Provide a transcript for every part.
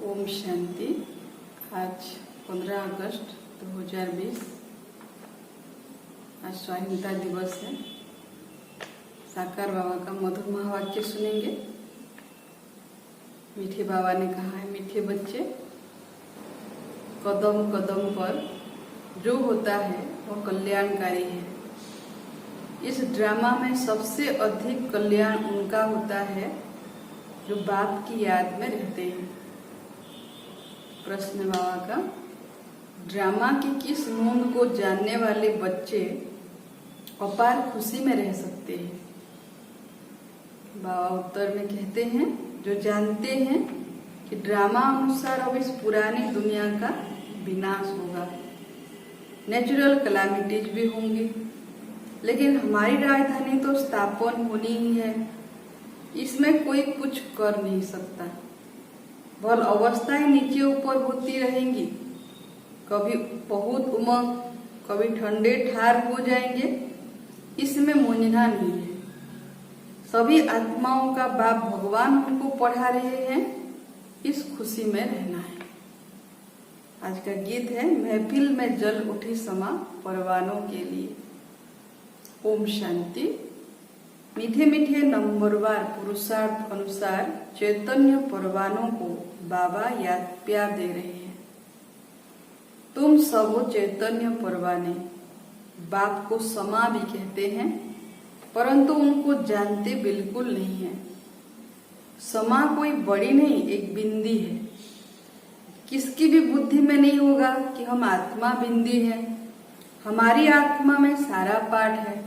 ओम शांति। आज 15 अगस्त 2020 आज स्वाधीनता दिवस है। साकार बाबा का मधुर महावाक्य सुनेंगे। मीठे बाबा ने कहा है, मीठे बच्चे, कदम कदम पर जो होता है वह कल्याणकारी है। इस ड्रामा में सबसे अधिक कल्याण उनका होता है जो बाप की याद में रहते हैं। प्रश्न बाबा का, ड्रामा की किस नोंद को जानने वाले बच्चे अपार खुशी में रह सकते हैं? बाबा उत्तर में कहते हैं, जो जानते हैं कि ड्रामा अनुसार अब इस पुरानी दुनिया का विनाश होगा, नेचुरल कैलामिटीज भी होंगी, लेकिन हमारी राजधानी तो स्थापन होनी ही है। इसमें कोई कुछ कर नहीं सकता। बल अवस्थाएं नीचे ऊपर होती रहेंगी, कभी बहुत उमंग, कभी ठंडे ठार हो जाएंगे। इसमें मूंझना नहीं है। सभी आत्माओं का बाप भगवान उनको पढ़ा रहे हैं, इस खुशी में रहना है। आज का गीत है, महफिल में जल उठी समा परवानों के लिए। ओम शांति। मीठे मीठे नंबरवार पुरुषार्थ अनुसार चैतन्य परवानों को बाबा याद प्यार दे रहे हैं। तुम सब चैतन्य परवाने, बाप को समा भी कहते हैं, परंतु उनको जानते बिल्कुल नहीं है। समा कोई बड़ी नहीं, एक बिंदी है। किसकी भी बुद्धि में नहीं होगा कि हम आत्मा बिंदी है। हमारी आत्मा में सारा पाठ है।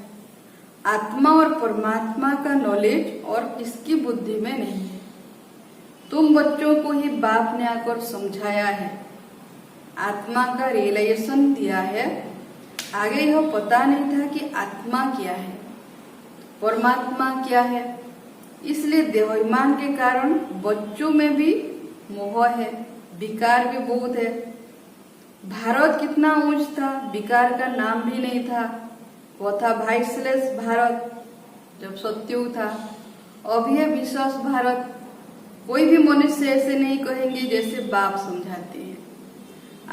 आत्मा और परमात्मा का नॉलेज और किसकी बुद्धि में नहीं है। तुम बच्चों को ही बाप ने आकर समझाया है, आत्मा का रियलाइजेशन दिया है। आगे यह पता नहीं था कि आत्मा क्या है, परमात्मा क्या है। इसलिए देहाभिमान के कारण बच्चों में भी मोह है, विकार भी बहुत है। भारत कितना ऊंच था, विकार का नाम भी नहीं था। वह था वाइसलेस भारत जब सत्युग था। अभी है विश्वास भारत। कोई भी मनुष्य ऐसे नहीं कहेंगे जैसे बाप समझाते हैं।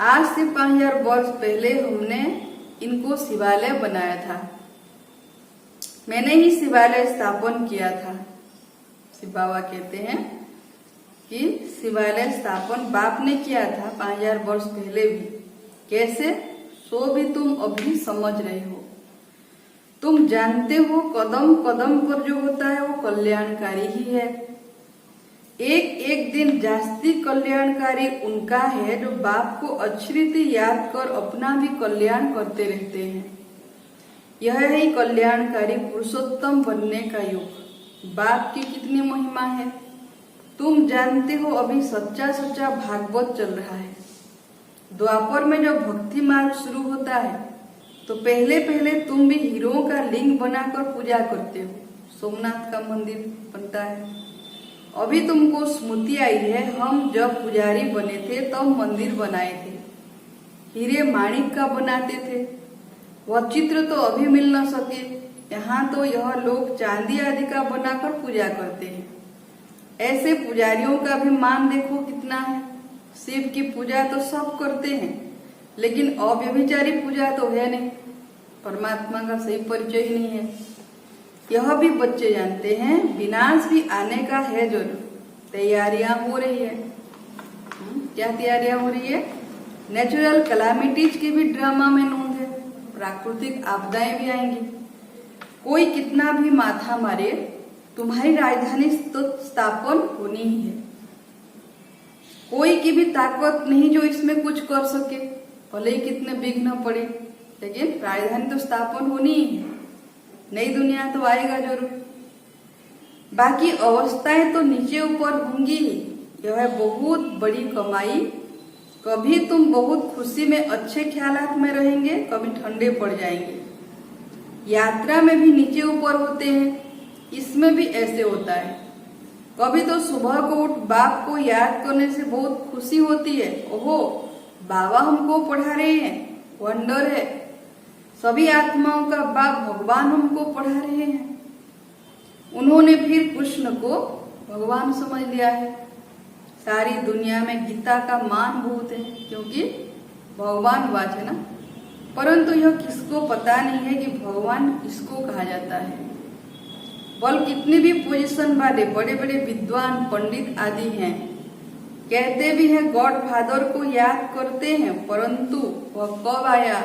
आज से 5000 वर्ष पहले हमने इनको शिवालय बनाया था। मैंने ही शिवालय स्थापन किया था। शिव बाबा कहते हैं कि शिवालय स्थापन बाप ने किया था 5000 वर्ष पहले भी। कैसे, सो भी तुम अभी समझ रहे हो। तुम जानते हो कदम कदम पर जो होता है वो कल्याणकारी ही है। एक एक दिन जास्ती कल्याणकारी उनका है जो बाप को अच्छी रीति याद कर अपना भी कल्याण करते रहते हैं। यह ही कल्याणकारी पुरुषोत्तम बनने का युग। बाप की कितनी महिमा है। तुम जानते हो अभी सच्चा सच्चा भागवत चल रहा है। द्वापर में जब भक्ति मार्ग शुरू होता है तो पहले पहले तुम भी हीरों का लिंग बनाकर पूजा करते हो। सोमनाथ का मंदिर बनता है। अभी तुमको स्मृति आई है, हम जब पुजारी बने थे तब मंदिर बनाए थे, हीरे माणिक का बनाते थे। वह चित्र तो अभी मिल न सके। यहाँ तो यह लोग चांदी आदि का बनाकर पूजा करते हैं। ऐसे पुजारियों का भी मान देखो कितना है। शिव की पूजा तो सब करते हैं, लेकिन अव्यभिचारी पूजा तो है नहीं। परमात्मा का सही परिचय ही नहीं है। यह भी बच्चे जानते हैं, विनाश भी आने का है जरूर। तैयारियां हो रही है। क्या तैयारियां हो रही है? नेचुरल कैलामिटीज की भी ड्रामा में नोंद है। प्राकृतिक आपदाएं भी आएंगी। कोई कितना भी माथा मारे, तुम्हारी राजधानी तो स्थापन होनी ही है। कोई की भी ताकत नहीं जो इसमें कुछ कर सके, भले ही कितने विघ्न पड़े, लेकिन राजधानी तो स्थापन होनी ही है। नई दुनिया तो आएगा जरूर। बाकी अवस्थाएं तो नीचे ऊपर होंगी ही। यह है बहुत बड़ी कमाई। कभी तुम बहुत खुशी में अच्छे ख्यालात में रहेंगे, कभी ठंडे पड़ जाएंगे। यात्रा में भी नीचे ऊपर होते हैं, इसमें भी ऐसे होता है। कभी तो सुबह को उठ बाप को याद करने से बहुत खुशी होती है। ओहो, बाबा हमको पढ़ा रहे हैं, वंडर है। सभी आत्माओं का बाप भगवान हमको पढ़ा रहे हैं। उन्होंने फिर कृष्ण को भगवान समझ लिया है। सारी दुनिया में गीता का मान बहुत है, क्योंकि भगवान वाच है ना। परंतु यह किसको पता नहीं है कि भगवान किसको कहा जाता है। बल कितने भी पोजीशन वाले बड़े बड़े विद्वान पंडित आदि हैं, कहते भी हैं गॉड फादर को याद करते हैं, परंतु वह कब आया,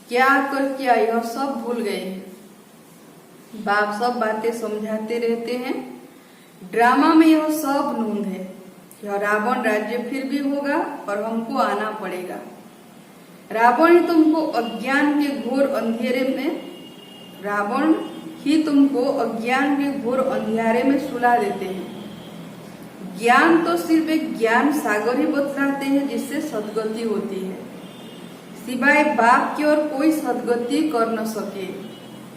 क्या कर किया, यह सब भूल गए हैं। बाप सब बातें समझाते रहते हैं। ड्रामा में यह सब नूंद है। यह रावण राज्य फिर भी होगा और हमको आना पड़ेगा। रावण ही तुमको अज्ञान के घोर अंधेरे में सुला देते हैं। ज्ञान तो सिर्फ एक ज्ञान सागर ही बतलाते हैं जिससे सदगति होती है। सिवाय बाप की और कोई सदगति कर न सके।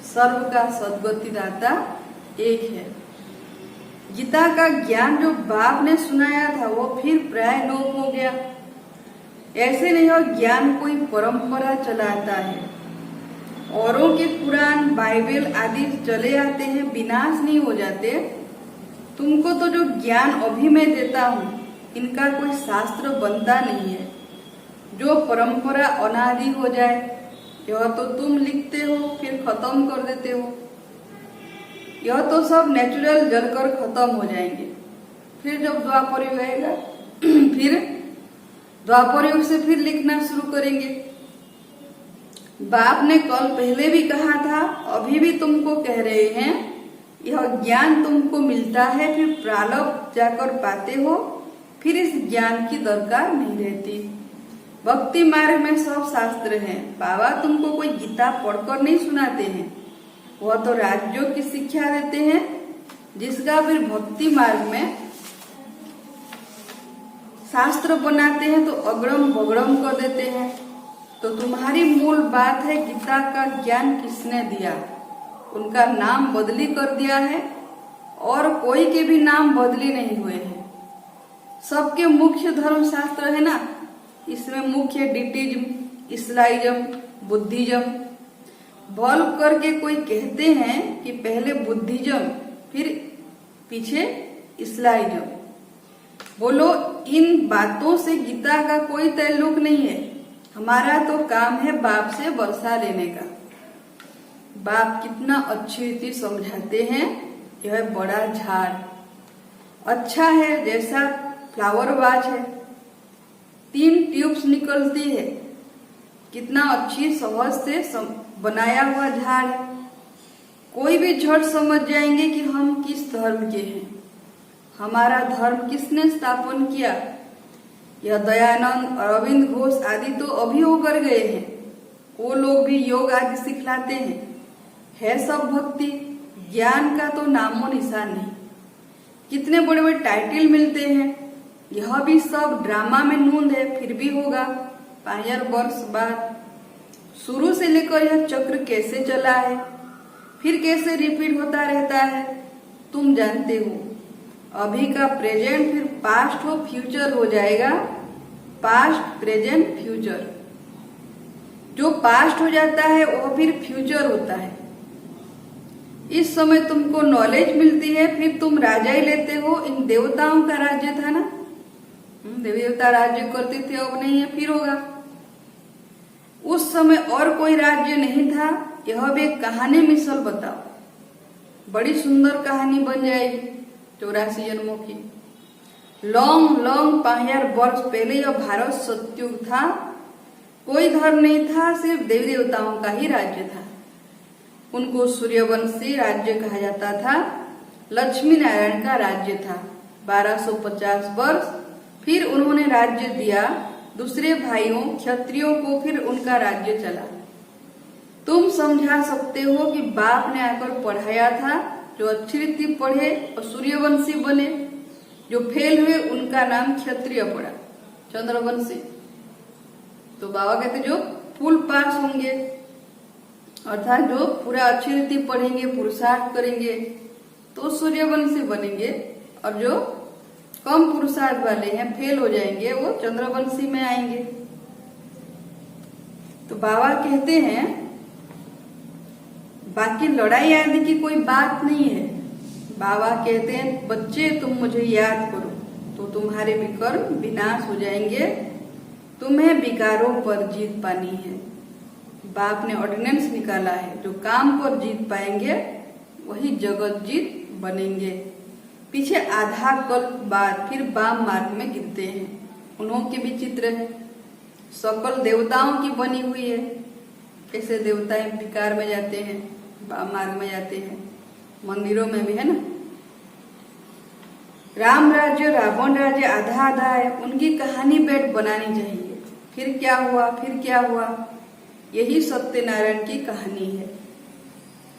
सर्व का सदगति दाता एक है। गीता का ज्ञान जो बाप ने सुनाया था वो फिर प्राय लोप हो गया। ऐसे नहीं, और ज्ञान कोई परंपरा चलाता है। औरों के कुरान बाइबल आदि चले आते हैं, विनाश नहीं हो जाते। तुमको तो जो ज्ञान अभी मैं देता हूँ, इनका कोई शास्त्र बनता नहीं है जो परंपरा अनादि हो जाए। यह तो तुम लिखते हो फिर खत्म कर देते हो। यह तो सब नेचुरल जलकर खत्म हो जाएंगे। फिर जब द्वापर युग आएगा फिर द्वापर युग से फिर लिखना शुरू करेंगे। बाप ने कल पहले भी कहा था, अभी भी तुमको कह रहे हैं, यह ज्ञान तुमको मिलता है, फिर प्रारब्ध जाकर पाते हो, फिर इस ज्ञान की दरकार नहीं रहती। भक्ति मार्ग में सब शास्त्र हैं। बाबा तुमको कोई गीता पढ़कर नहीं सुनाते हैं, वह तो राज्यों की शिक्षा देते हैं, जिसका फिर भक्ति मार्ग में शास्त्र बनाते हैं तो अगड़म बगड़म कर देते हैं। तो तुम्हारी मूल बात है गीता का ज्ञान किसने दिया। उनका नाम बदली कर दिया है और कोई के भी नाम बदली नहीं हुए हैं। सबके मुख्य धर्म शास्त्र है ना, इसमें मुख्य डिटिज्म, इस्लाइज्म, बुद्धिज्म। बल करके कोई कहते हैं कि पहले बुद्धिज्म फिर पीछे इस्लाइज्म। बोलो, इन बातों से गीता का कोई ताल्लुक नहीं है। हमारा तो काम है बाप से वर्षा लेने का। बाप कितना अच्छी रीति समझाते हैं। यह बड़ा झाड़ अच्छा है, जैसा फ्लावर वाच है, 3 ट्यूब्स निकलती है, कितना अच्छी सहज से बनाया हुआ झाड़ है। कोई भी झट समझ जाएंगे कि हम किस धर्म के हैं, हमारा धर्म किसने स्थापन किया। यह दयानंद, अरविंद घोष आदि तो अभी होकर गए हैं, वो लोग भी योग आदि सिखलाते हैं। है सब भक्ति, ज्ञान का तो नामो निशान नहीं। कितने बड़े बड़े टाइटल मिलते हैं, यह भी सब ड्रामा में नूंद है, फिर भी होगा 5000 वर्ष बाद। शुरू से लेकर यह चक्र कैसे चला है, फिर कैसे रिपीट होता रहता है, तुम जानते हो। अभी का प्रेजेंट फिर पास्ट हो फ्यूचर हो जाएगा, पास्ट प्रेजेंट फ्यूचर। जो पास्ट हो जाता है वह फिर फ्यूचर होता है। इस समय तुमको नॉलेज मिलती है, फिर तुम राजा ही लेते हो। इन देवताओं का राज्य था ना, देवी देवता राज्य करते थे, अब नहीं है, फिर होगा। उस समय और कोई राज्य नहीं था। यह भी एक कहानी मिसल बताओ, बड़ी सुंदर कहानी बन जाएगी 84 जन्मों की। लॉन्ग 5000 वर्ष पहले यह भारत सतयुग था। कोई धर्म नहीं था, सिर्फ देवी देवताओं का ही राज्य था। उनको सूर्यवंशी राज्य कहा जाता था। लक्ष्मी नारायण का राज्य था। 1250 वर्ष फिर उन्होंने राज्य दिया दूसरे भाइयों क्षत्रियों को, फिर उनका राज्य चला। तुम समझा सकते हो कि बाप ने आकर पढ़ाया था, जो अच्छी रीति पढ़े और सूर्यवंशी बने, जो फेल हुए उनका नाम क्षत्रिय पड़ा, चंद्रवंशी। तो बाबा कहते जो फुल पास होंगे, अर्थात जो पूरा अच्छी रीति पढ़ेंगे, पुरुषार्थ करेंगे, तो सूर्यवंशी बनेंगे, और जो कम पुरुषार्थ वाले हैं, फेल हो जाएंगे, वो चंद्रवंशी में आएंगे। तो बाबा कहते हैं बाकी लड़ाई आदि की कोई बात नहीं है। बाबा कहते हैं बच्चे तुम मुझे याद करो, तो तुम्हारे विकर्म विनाश हो जाएंगे। तुम्हें विकारों पर जीत पानी है। बाप ने ऑर्डिनेंस निकाला है, जो काम पर जीत पाएंगे वही जगत जीत बनेंगे। पीछे आधा कल्प बाद फिर वाम मार्ग में गिरते हैं। उन्हों के भी चित्र है, सकल देवताओं की बनी हुई है। कैसे देवताएं विकार में जाते हैं, वाम मार्ग में जाते हैं, मंदिरों में भी है ना। राम राज्य रावण राज्य आधा आधा है, उनकी कहानी बेट बनानी चाहिए। फिर क्या हुआ, फिर क्या हुआ, यही सत्यनारायण की कहानी है।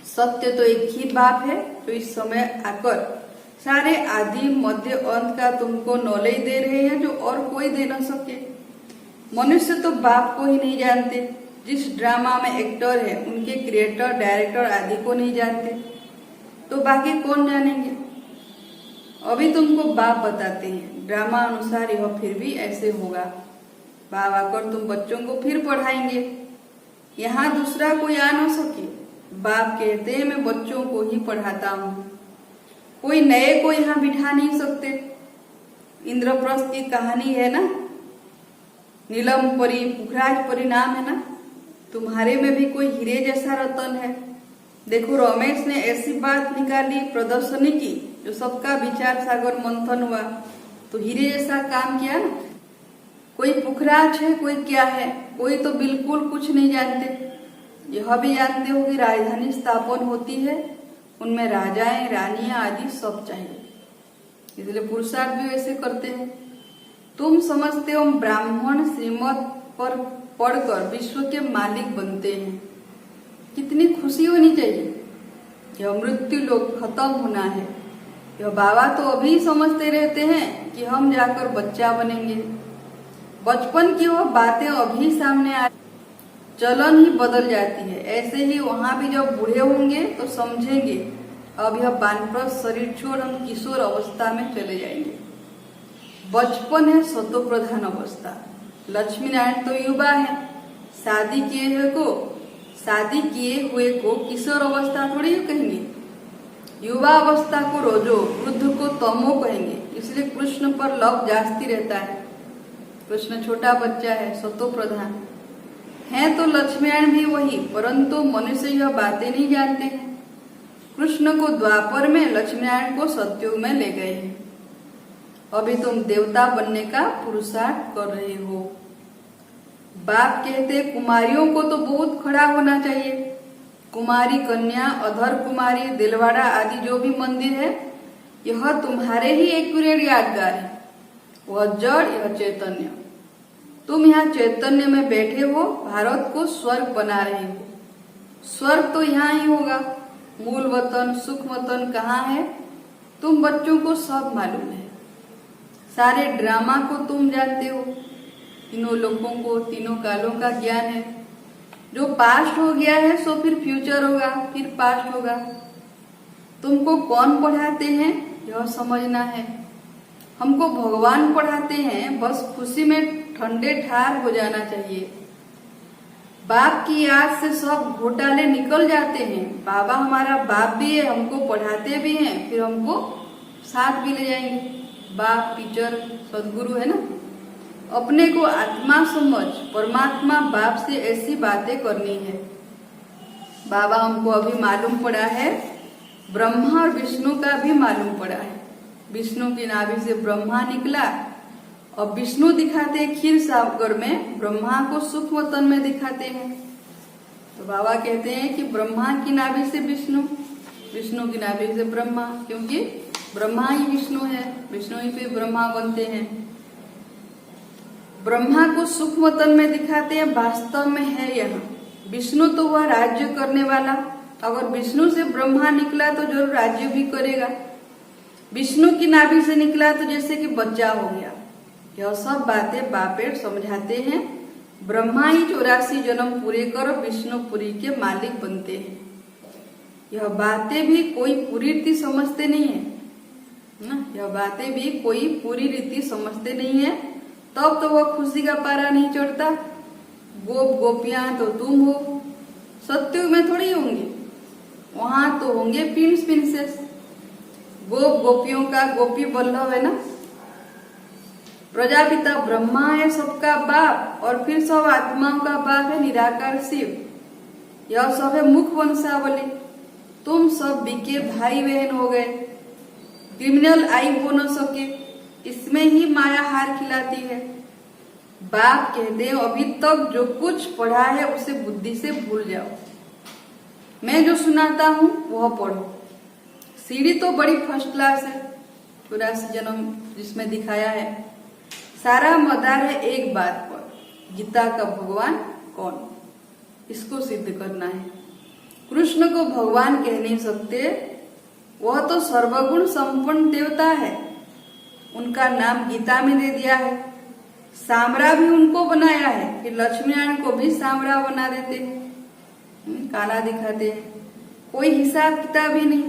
सत्य तो एक ही बाप है जो इस समय आकर सारे आदि मध्य अंत का तुमको नॉलेज दे रहे हैं, जो और कोई दे न सके। मनुष्य तो बाप को ही नहीं जानते। जिस ड्रामा में एक्टर है उनके क्रिएटर डायरेक्टर आदि को नहीं जानते, तो बाकी कौन जानेंगे। अभी तुमको बाप बताते हैं, ड्रामा अनुसार यह फिर भी ऐसे होगा। बाप आकर तुम बच्चों को फिर पढ़ाएंगे। यहाँ दूसरा कोई आ न सके। बाप कहते हैं मैं बच्चों को ही पढ़ाता हूँ, कोई नए को यहाँ बिठा नहीं सकते। इंद्रप्रस्थ की कहानी है ना, नीलम परी पुखराज परिणाम है ना। तुम्हारे में भी कोई हीरे जैसा रतन है। देखो रमेश ने ऐसी बात निकाली, प्रदर्शनी की, जो सबका विचार सागर मंथन हुआ, तो हीरे जैसा काम किया ना। कोई पुखराज है, कोई क्या है, कोई तो बिल्कुल कुछ नहीं जानते। यह भी जानते हो कि राजधानी स्थापन होती है, उनमें राजाएं रानियां आदि सब चाहिए, इसलिए पुरुषार्थ भी वैसे करते हैं। तुम समझते हो ब्राह्मण श्रीमत पर पढ़कर विश्व के मालिक बनते हैं, कितनी खुशी होनी चाहिए। यह मृत्यु लोग खत्म होना है। यह बाबा तो अभी समझते रहते हैं कि हम जाकर बच्चा बनेंगे। बचपन की वह बातें अभी सामने आ, चलन ही बदल जाती है। ऐसे ही वहां भी जब बूढ़े होंगे तो समझेंगे अब यह बानप्रस्थ शरीर छोड़ हम किशोर अवस्था में चले जाएंगे। बचपन है सतो प्रधान अवस्था। लक्ष्मी नारायण तो युवा है, शादी किए हुए को किशोर अवस्था थोड़ी कहेंगे। युवा अवस्था को रोजो, वृद्ध को तमो कहेंगे। इसलिए कृष्ण पर लव जास्ती रहता है। कृष्ण छोटा बच्चा है, सतो प्रधान है, तो लक्ष्मीनारायण भी वही, परंतु मनुष्य यह बातें नहीं जानते हैं। कृष्ण को द्वापर में, लक्ष्मीनारायण को सतयुग में ले गए हैं। अभी तुम देवता बनने का पुरुषार्थ कर रहे हो। बाप कहते कुमारियों को तो बहुत खड़ा होना चाहिए। कुमारी कन्या, अधर कुमारी, दिलवाड़ा आदि जो भी मंदिर है, यह तुम्हारे ही एक्यूरेट यादगार है। वह जड़, यह चैतन्य। तुम यहाँ चैतन्य में बैठे हो, भारत को स्वर्ग बना रहे हो। स्वर्ग तो यहाँ ही होगा। मूल वतन सुख वतन कहाँ है, तुम बच्चों को सब मालूम है। सारे ड्रामा को तुम जानते हो। तीनों लोगों को तीनों कालों का ज्ञान है। जो पास्ट हो गया है सो फिर फ्यूचर होगा, फिर पास्ट होगा। तुमको कौन पढ़ाते हैं यह समझना है। हमको भगवान पढ़ाते हैं, बस खुशी में ठंडे ठार हो जाना चाहिए। बाप की याद से सब घोटाले निकल जाते हैं। बाबा हमारा बाप भी है, हमको पढ़ाते भी हैं, फिर हमको साथ भी ले जाएंगे। बाप टीचर सदगुरु है ना। अपने को आत्मा समझ, परमात्मा बाप से ऐसी बातें करनी है। बाबा हमको अभी मालूम पड़ा है, ब्रह्मा और विष्णु का भी मालूम पड़ा है। विष्णु की नाभि से ब्रह्मा निकला, और विष्णु दिखाते हैं क्षीर सागर में, ब्रह्मा को सुख वतन में दिखाते हैं। तो बाबा कहते हैं कि ब्रह्मा की नाभि से विष्णु, विष्णु की नाभि से ब्रह्मा, क्योंकि ब्रह्मा ही विष्णु है, विष्णु ही फिर ब्रह्मा बनते हैं। ब्रह्मा को सुख वतन में दिखाते हैं, वास्तव में है यहाँ विष्णु तो वह राज्य करने वाला। अगर विष्णु से ब्रह्मा निकला तो जरूर राज्य भी करेगा। विष्णु की नाभि से निकला तो जैसे कि बच्चा हो गया। यह सब बातें बापेर समझाते हैं। ब्रह्मा ही 84 जन्म पूरे कर विष्णुपुरी के मालिक बनते हैं। यह बातें भी कोई पूरी रीति समझते नहीं है ना, यह बातें भी कोई पूरी रीति समझते नहीं है। तब तो वह खुशी का पारा नहीं चढ़ता। गोप गोपियां तो तुम हो, सत्युग में थोड़ी होंगे, वहां तो होंगे प्रिंस प्रिंसेस। गोप गोपियों का गोपी वल्लभ है ना, प्रजापिता ब्रह्मा है सबका बाप, और फिर सब आत्माओं का बाप है निराकार शिव। यह सब है मुख वंशावली। तुम सब बिके भाई बहन हो गए, क्रिमिनल आई हो न सके, इसमें ही माया हार खिलाती है। बाप कहते हैं अभी तक जो कुछ पढ़ा है उसे बुद्धि से भूल जाओ, मैं जो सुनाता हूँ वह पढ़ो। सीढ़ी तो बड़ी फर्स्ट क्लास है, 84 जन्म जिसमें दिखाया है। सारा मदार है एक बात पर, गीता का भगवान कौन, इसको सिद्ध करना है। कृष्ण को भगवान कह नहीं सकते, वह तो सर्वगुण संपन्न देवता है, उनका नाम गीता में दे दिया है। सांवरा भी उनको बनाया है, फिर लक्ष्मी नारायण को भी सांवरा बना देते हैं, काला दिखाते हैं, कोई हिसाब किताब ही नहीं।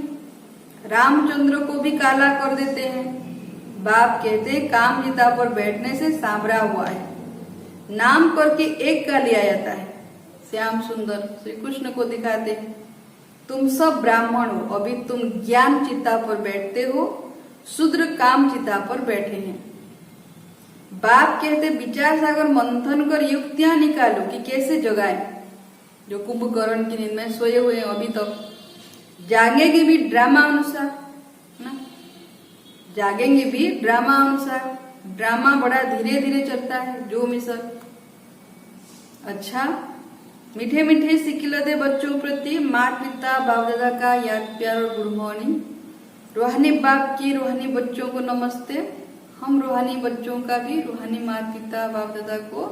रामचंद्र को भी काला कर देते हैं। बाप कहते काम गीता पर बैठने से सांवरा हुआ है, नाम करके एक का लिया जाता है। श्याम सुंदर श्री कृष्ण को दिखाते हैं, तुम सब ब्राह्मण हो, अभी तुम ज्ञान चिता पर बैठते हो, शूद्र काम चिता पर बैठे हैं। बाप कहते विचार सागर मंथन कर युक्तियां निकालो कि कैसे जगाए जो कुंभकर्ण की नींद में सोए हुए हैं अभी तक। जागेंगे भी ड्रामा अनुसार ना, जागेंगे भी ड्रामा अनुसार। ड्रामा बड़ा धीरे धीरे चलता है जो मिसल। अच्छा, मीठे मीठे सिकिलते बच्चों प्रति माता पिता बाप दादा का याद प्यार और गुड मॉर्निंग। रूहानी बाप की रूहानी बच्चों को नमस्ते। हम रूहानी बच्चों का भी रूहानी माता पिता बाप दादा को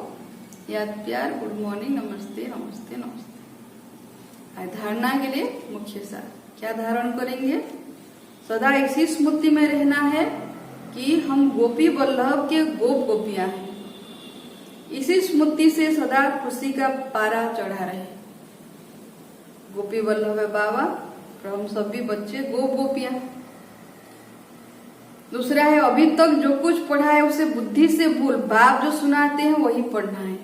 याद प्यार गुड मॉर्निंग, नमस्ते नमस्ते नमस्ते। धारणा के लिए मुख्य सार क्या धारण करेंगे? सदा इसी स्मृति में रहना है कि हम गोपी वल्लभ के गोप गोपियां हैं। इसी स्मृति से सदा खुशी का पारा चढ़ा रहे। गोपी वल्लभ है बाबा, और हम सब भी बच्चे गोप गोपियां। दूसरा है अभी तक जो कुछ पढ़ा है उसे बुद्धि से भूल, बाप जो सुनाते हैं वही पढ़ना है।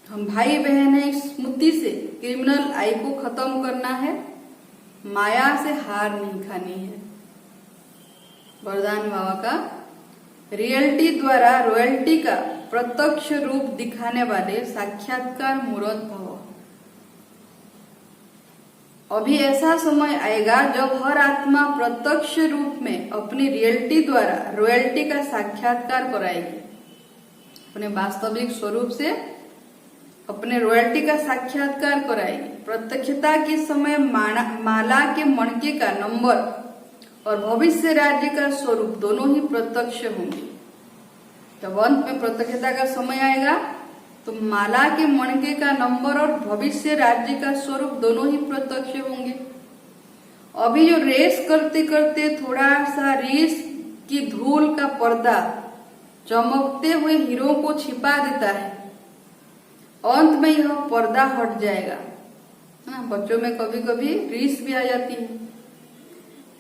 हम भाई बहन है, इस स्मृति से क्रिमिनल आई को खत्म करना है, माया से हार नहीं खानी है। वरदान बाबा का रियलिटी द्वारा रॉयल्टी का प्रत्यक्ष रूप दिखाने वाले साक्षात्कार मूर्त भव। अभी ऐसा समय आएगा जब हर आत्मा प्रत्यक्ष रूप में अपनी रियलिटी द्वारा रॉयल्टी का साक्षात्कार कराएगी, अपने वास्तविक स्वरूप से अपने रॉयल्टी का साक्षात्कार कराएगी। प्रत्यक्षता के समय माला के मणके का नंबर और भविष्य राज्य का स्वरूप दोनों ही प्रत्यक्ष होंगे। जब अंत में प्रत्यक्षता का समय आएगा तो माला के मणके का नंबर और भविष्य राज्य का स्वरूप दोनों ही प्रत्यक्ष होंगे। अभी जो रेस करते करते थोड़ा सा रेस की धूल का पर्दा चमकते हुए हीरो को छिपा देता है, अंत में यह पर्दा हट जाएगा ना। बच्चों में कभी कभी रेस भी आ जाती है,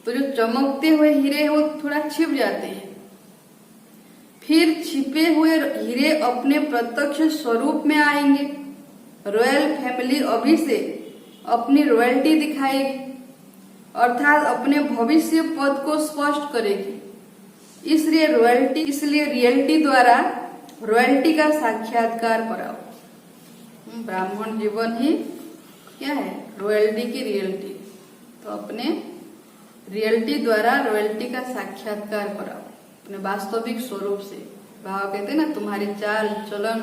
तो जो चमकते हुए हीरे वो थोड़ा छिप जाते हैं। फिर छिपे हुए हीरे अपने प्रत्यक्ष स्वरूप में आएंगे। रॉयल फैमिली अभी से अपनी रॉयल्टी दिखाएगी, अर्थात अपने भविष्य पद को स्पष्ट करेगी। इसलिए रियलिटी द्वारा रॉयल्टी का साक्षात्कार कराओ। ब्राह्मण जीवन ही क्या है? रॉयल्टी की रियलिटी। तो अपने रियलिटी द्वारा रॉयल्टी का साक्षात्कार कराओ अपने वास्तविक स्वरूप से। बाबा कहते ना तुम्हारी चाल चलन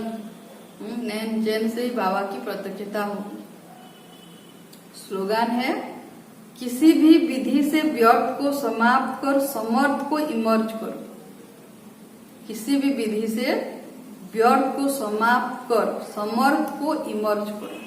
नैन चैन से ही बाबा की प्रत्यक्षता हो। स्लोगन है किसी भी विधि से व्यर्थ को समाप्त कर समर्थ को इमर्ज करो। किसी भी विधि से व्यर्थ को समाप्त कर समर्थ को इमर्ज करो।